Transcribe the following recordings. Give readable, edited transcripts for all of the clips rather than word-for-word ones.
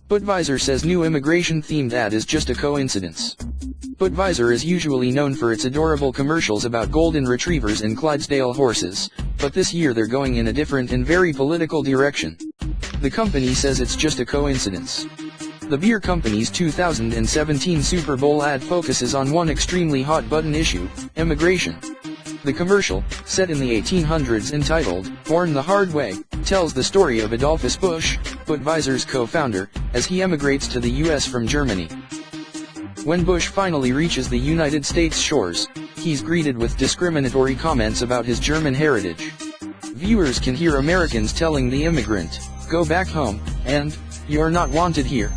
Budweiser says new immigration-themed ad is just a coincidence. Budweiser is usually known for its adorable commercials about golden retrievers and Clydesdale horses, but this year they're going in a different and very political direction. The company says it's just a coincidence. The beer company's 2017 Super Bowl ad focuses on one extremely hot-button issue: immigration. The commercial, set in the 1800s entitled, "Born the Hard Way," tells the story of Adolphus Busch, Budweiser's co-founder, as he emigrates to the US from Germany. When Busch finally reaches the United States shores, he's greeted with discriminatory comments about his German heritage. Viewers can hear Americans telling the immigrant, "Go back home," and, "You're not wanted here."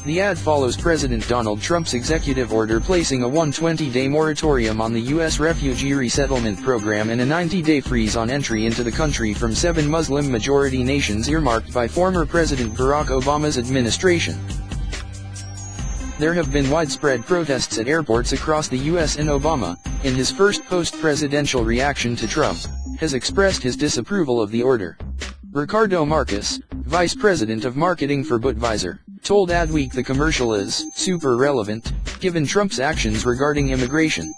The ad follows President Donald Trump's executive order placing a 120-day moratorium on the U.S. refugee resettlement program and a 90-day freeze on entry into the country from 7 Muslim-majority nations earmarked by former President Barack Obama's administration. There have been widespread protests at airports across the U.S. and Obama, in his first post-presidential reaction to Trump, has expressed his disapproval of the order. Ricardo Marcus, vice president of marketing for Budweiser, told Adweek the commercial is super relevant, given Trump's actions regarding immigration.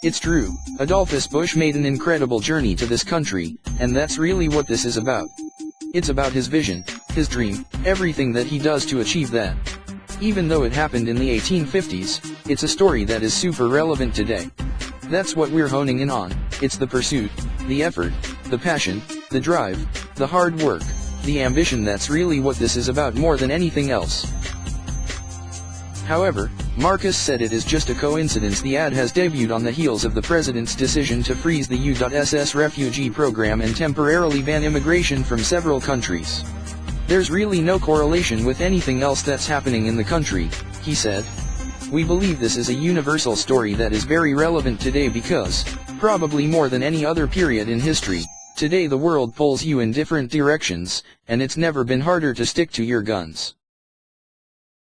"It's true, Adolphus Busch made an incredible journey to this country, and that's really what this is about. It's about his vision, his dream, everything that he does to achieve that. Even though it happened in the 1850s, it's a story that is super relevant today. That's what we're honing in on. It's the pursuit, the effort, the passion, the drive, the hard work, the ambition. That's really what this is about more than anything else." However, Marcus said it is just a coincidence the ad has debuted on the heels of the president's decision to freeze the U.S. refugee program and temporarily ban immigration from several countries. "There's really no correlation with anything else that's happening in the country," he said. "We believe this is a universal story that is very relevant today because, probably more than any other period in history, today the world pulls you in different directions, and it's never been harder to stick to your guns."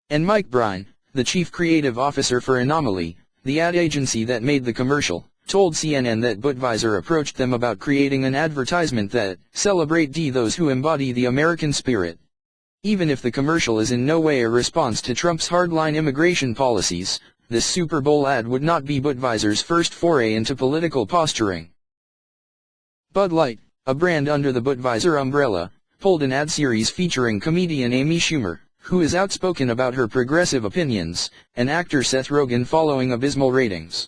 And Mike Bryan, the chief creative officer for Anomaly, the ad agency that made the commercial, told CNN that Budweiser approached them about creating an advertisement that celebrate those who embody the American spirit. Even if the commercial is in no way a response to Trump's hardline immigration policies, this Super Bowl ad would not be Budweiser's first foray into political posturing. Bud Light, a brand under the Budweiser umbrella, pulled an ad series featuring comedian Amy Schumer, who is outspoken about her progressive opinions, and actor Seth Rogen following abysmal ratings.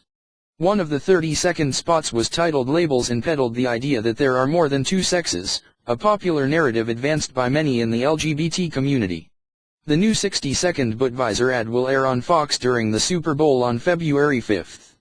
One of the 30-second spots was titled "Labels" and peddled the idea that there are more than two sexes, a popular narrative advanced by many in the LGBT community. The new 60-second Budweiser ad will air on Fox during the Super Bowl on February 5.